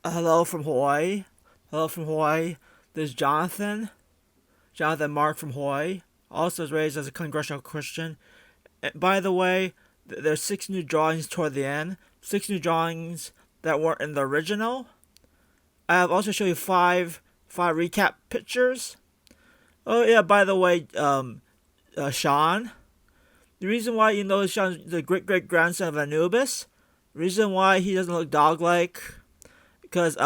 Hello from Hawaii. Hello from Hawaii. There's Jonathan. Jonathan Mark from Hawaii. Also was raised as a congregational Christian. And by the way, there's 6 new drawings toward the end. 6 new drawings that weren't in the original. I have also shown you five recap pictures. Oh yeah, by the way, Sean. The reason why you know Sean's the great great grandson of Anubis. The reason why he doesn't look dog like because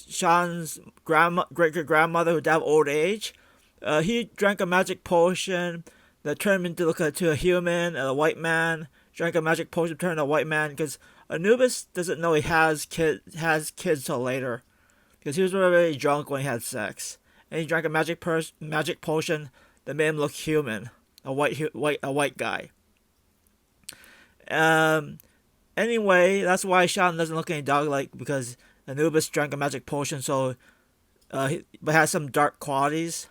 Sean's great great grandmother who died of old age, he drank a magic potion that turned him into a human, a white man. Drank a magic potion, turned into a white man because Anubis doesn't know he has kids till later because he was really drunk when he had sex, and he drank a magic potion that made him look human, a white guy. Um. Anyway, that's why Sean doesn't look any dog like because Anubis drank a magic potion, so but has some dark qualities.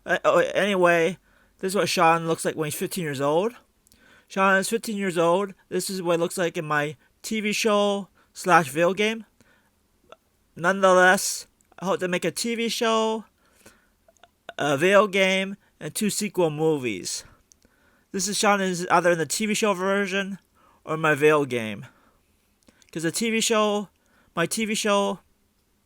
Anyway, this is what Sean looks like when he's 15 years old. Sean is 15 years old. This is what it looks like in my TV show slash video game. Nonetheless, I hope to make a TV show, a video game, and 2 sequel movies. This is Sean is either in the TV show version or my video game. Because my TV show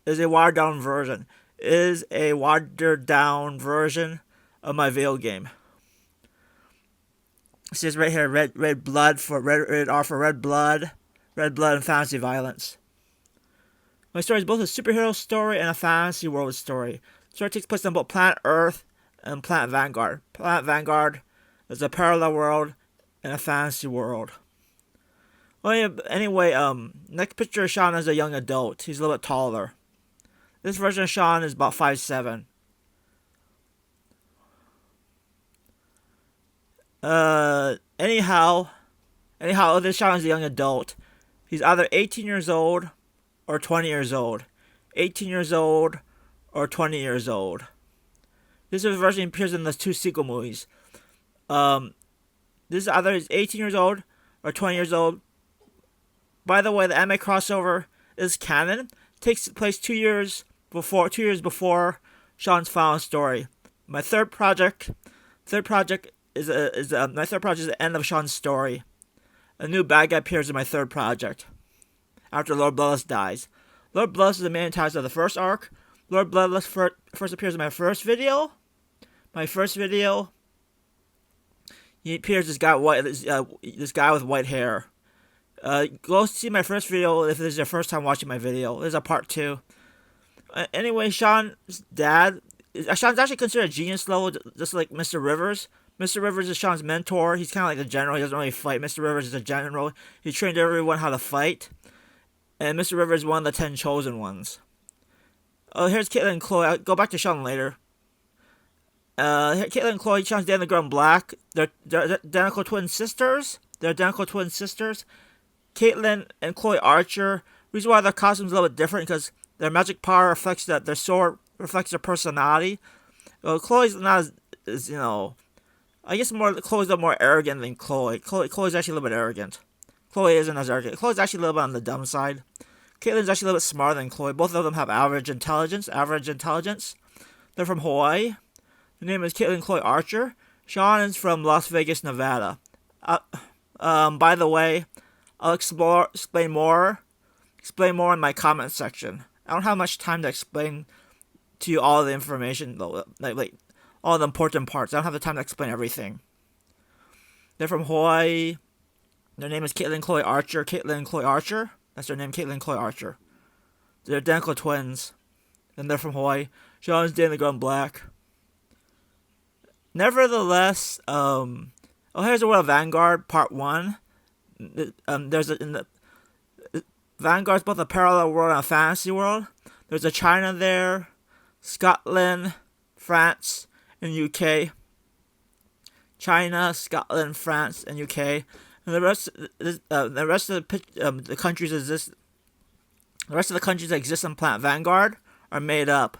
is a watered down version. Is a watered down version of my video game. It says right here, red blood for red R for red blood and fantasy violence. My story is both a superhero story and a fantasy world story. The story takes place on both Planet Earth and Planet Vanguard. Planet Vanguard is a parallel world and a fantasy world. Well, yeah, anyway, next picture of Sean is a young adult. He's a little bit taller. This version of Sean is about 5'7". Anyhow, this Sean is a young adult. He's either 18 years old or 20 years old. 18 years old or 20 years old. This version appears in the 2 sequel movies. This is either 18 years old or 20 years old. By the way, the anime crossover is canon. It takes place 2 years before Sean's final story. My third project is the end of Sean's story. A new bad guy appears in my third project after Lord Bloodless dies. Lord Bloodless is the main antagonist of the first arc. Lord Bloodless first appears in my first video. He appears this guy with white hair. Go see my first video if this is your first time watching my video. There's a part 2. Anyway, Sean's actually considered a genius level, just like Mr. Rivers. Mr. Rivers is Sean's mentor. He's kind of like the general. He doesn't really fight. Mr. Rivers is a general. He trained everyone how to fight. And Mr. Rivers is one of the 10 chosen ones. Oh, here's Caitlin and Chloe. I'll go back to Sean later. Caitlin and Chloe, Sean's Dan the Girl in Black. They're identical twin sisters. Caitlin and Chloe Archer. Reason why their costumes are a little bit different because their magic power reflects that their sword reflects their personality. Chloe's not as I guess Chloe's a little more arrogant than Chloe. Chloe's actually a little bit arrogant. Chloe isn't as arrogant. Chloe's actually a little bit on the dumb side. Caitlin's actually a little bit smarter than Chloe. Both of them have average intelligence. They're from Hawaii. Their name is Caitlin and Chloe Archer. Sean is from Las Vegas, Nevada. By the way, I'll explain more in my comment section. I don't have much time to explain to you all the information, though, like all the important parts. I don't have the time to explain everything. They're from Hawaii. Their name is Caitlin and Chloe Archer. That's their name, Caitlin and Chloe Archer. They're identical twins. And they're from Hawaii. Sean's Dan the Girl in Black. Nevertheless, here's the World of Vanguard, Part 1. Vanguard's both a parallel world and a fantasy world. There's a China there, Scotland, France, and UK. China, Scotland, France, and UK. And the rest of the countries exist. The rest of the countries that exist on Planet Vanguard are made up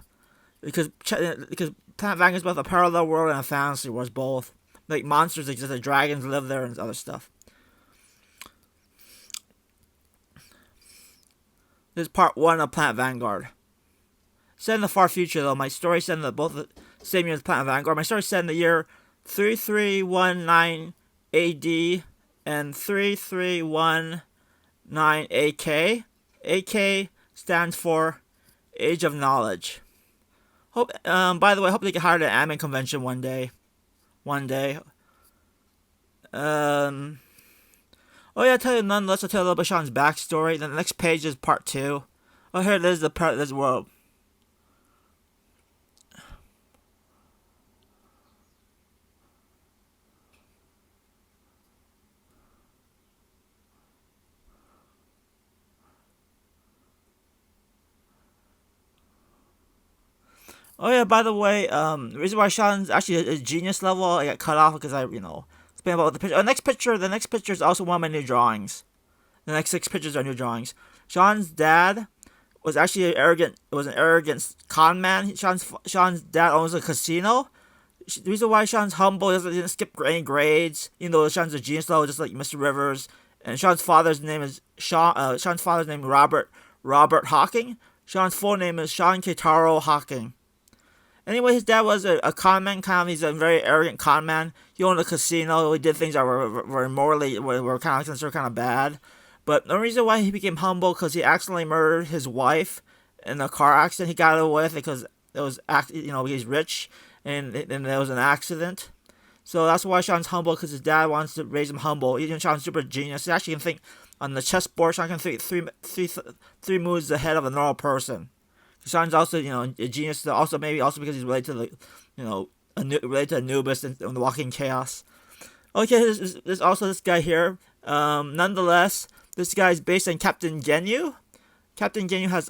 because Planet Vanguard is both a parallel world and a fantasy world. Both like monsters exist, like dragons live there, and other stuff. This is part 1 of Planet Vanguard. Set in the far future, though. My story set in both the same year as Planet Vanguard. My story set in the year 3319 AD and 3319 AK. AK stands for Age of Knowledge. Hope. By the way, I hope they get hired at an anime convention one day. Oh yeah, I'll tell you nonetheless. I'll tell you a little bit of Sean's backstory. Then the next page is part 2. Oh, here it is, the part of this world. Oh yeah, by the way, the reason why Sean's actually a genius level, I got cut off because I, explain about the picture. The next picture is also one of my new drawings. The next 6 pictures are new drawings. Sean's dad was actually an arrogant con man. Sean's dad owns a casino. The reason why Sean's humble is he didn't skip any grades, even though Sean's a genius level, just like Mr. Rivers. And Sean's father's name is Sean's father's name Robert Hawking. Sean's full name is Sean Keitaro Hawking. Anyway, his dad was a con man, he's a very arrogant con man. He owned a casino, he did things that were morally, were kind of considered kind of bad. But the reason why he became humble, because he accidentally murdered his wife in a car accident. He got away with it because it was, he's rich, and there was an accident. So that's why Sean's humble, because his dad wants to raise him humble. Even Sean's super genius. He actually can think on the chessboard. Sean can think three moves ahead of a normal person. Sean's also, a genius. Also, maybe also because he's related to related to Anubis and the Walking Chaos. Okay, there's also this guy here. Nonetheless, this guy is based on Captain Ginyu. Captain Ginyu has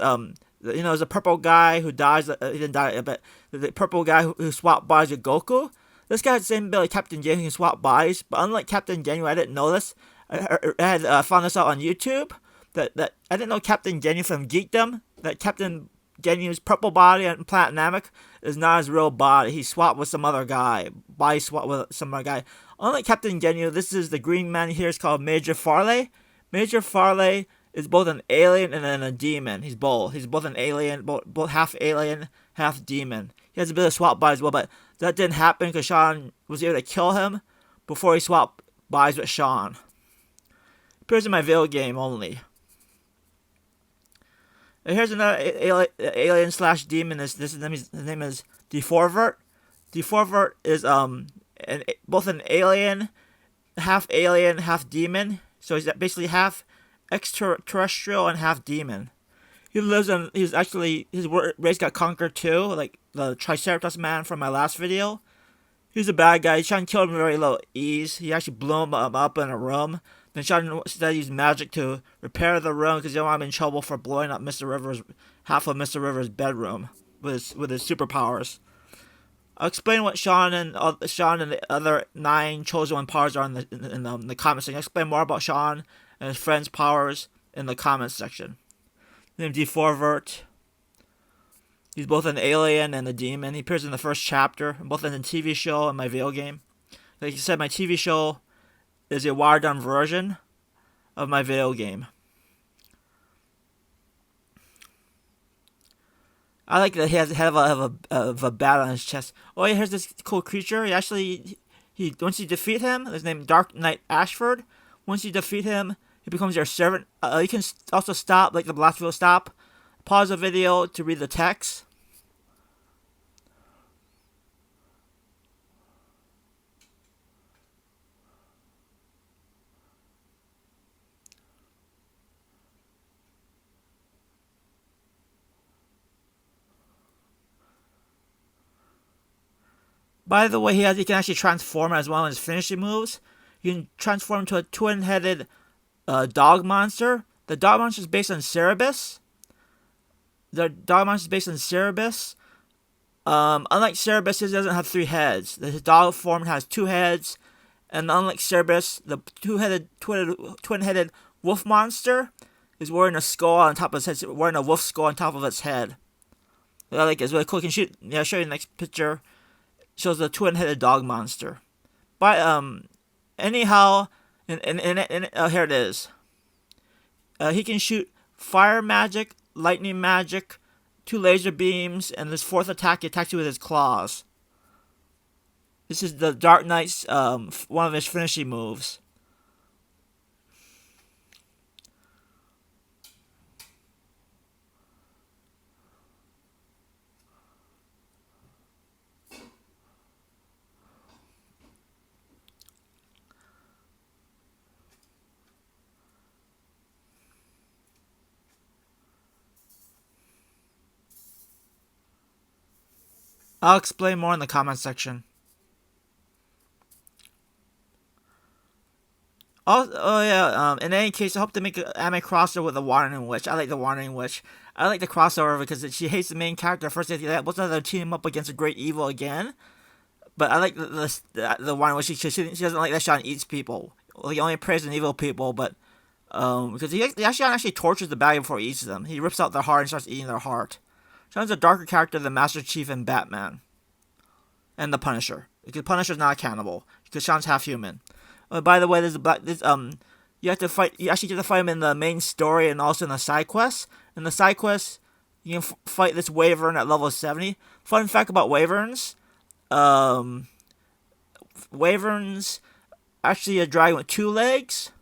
there's a purple guy who dies. He didn't die, but the purple guy who swapped bodies with Goku. This guy has the same ability Captain Ginyu, can swap bodies, but unlike Captain Ginyu, I didn't know this. I had found this out on YouTube. That I didn't know Captain Ginyu from Geekdom. That Captain Genyu's purple body on Planet Namek is not his real body. He swapped with some other guy. Body swap with some other guy. Unlike Captain Ginyu, this is the green man here. Is called Major Farley. Major Farley is both an alien and then a demon. He's both. He's both an alien, both half alien, half demon. He has a bit of swap bodies as well, but that didn't happen because Sean was able to kill him before he swapped bodies with Sean. Appears in my video game only. And here's another alien slash demon. His name is Deforvert. Deforvert is both an alien, half demon. So he's basically half extraterrestrial and half demon. His race got conquered too, like the Triceratops man from my last video. He's a bad guy. Sean killed him with very low ease. He actually blew him up in a room. Then Sean instead used magic to repair the room because he didn't want him in trouble for blowing up half of Mr. Rivers' bedroom with his superpowers. I'll explain what Sean and the other 9 chosen one powers are in the comments section. I'll explain more about Sean and his friends' powers in the comments section. Named Deforvert. He's both an alien and a demon. He appears in the first chapter, both in the TV show and my video game. Like I said, my TV show is a watered down version of my video game. I like that he has a bat on his chest. Oh yeah, here's this cool creature. He once you defeat him, his name Dark Knight Ashford. Once you defeat him, he becomes your servant. You can also stop, like the last video, pause the video to read the text. By the way, he can actually transform as well as finishing moves. You can transform into a twin-headed dog monster. The dog monster is based on Cerebus. Unlike Cerebus, he doesn't have 3 heads. The dog form has 2 heads. And unlike Cerebus, the twin-headed wolf monster is wearing a skull on top of its head. Wearing a wolf skull on top of its head. I like it. It's really cool. You can shoot. Yeah, I'll show you the next picture. Shows the twin-headed dog monster. But anyhow, here it is. He can shoot fire magic, lightning magic, 2 laser beams, and this 4th attack he attacks you with his claws. This is the Dark Knight's one of his finishing moves. I'll explain more in the comment section. In any case, I hope to make an anime crossover with the Wandering Witch. I like the Wandering Witch. I like the crossover because she hates the main character. First, they both of them team him up against a great evil again. But I like the Wandering Witch. She doesn't like that Sean eats people. Well, he only prays an evil people, but because he actually tortures the bad guy before he eats them. He rips out their heart and starts eating their heart. Sean's a darker character than Master Chief and Batman. And the Punisher. Because Punisher's not a cannibal. Because Sean's half human. By the way, you actually get to fight him in the main story and also in the side quests. In the side quests, you can fight this Wyvern at level 70. Fun fact about Wyverns. Wyverns actually a dragon with 2 legs.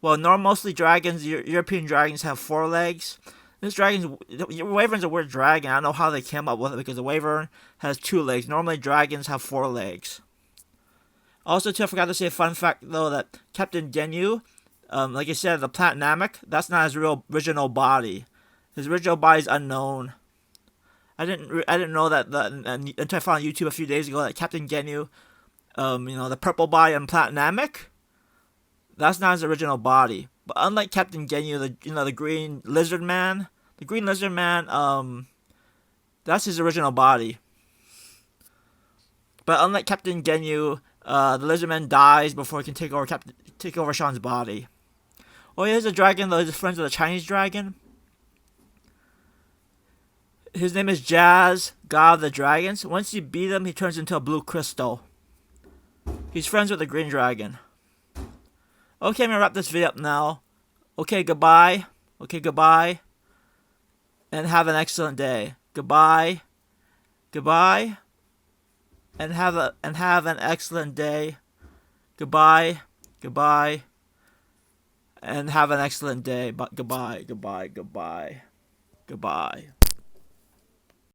Well, mostly dragons, European dragons have 4 legs. Wyvern's a weird dragon. I don't know how they came up with it because the Wyvern has 2 legs. Normally dragons have 4 legs. Also, too, I forgot to say a fun fact though that Captain Ginyu, like I said, the Planet Namek, that's not his original body. His original body is unknown. I didn't know that until I found on YouTube a few days ago that Captain Ginyu, the purple body on Planet Namek, that's not his original body. But unlike Captain Ginyu, the Green Lizard Man, that's his original body. But unlike Captain Ginyu, the Lizard Man dies before he can take over Sean's body. Oh, here's a dragon though. He's friends with a Chinese dragon. His name is Jazz, God of the Dragons. Once you beat him, he turns into a blue crystal. He's friends with the green dragon. Okay, I'm gonna wrap this video up now. Okay, goodbye. And have an excellent day. Goodbye. And have an excellent day. Goodbye. And have an excellent day. But goodbye.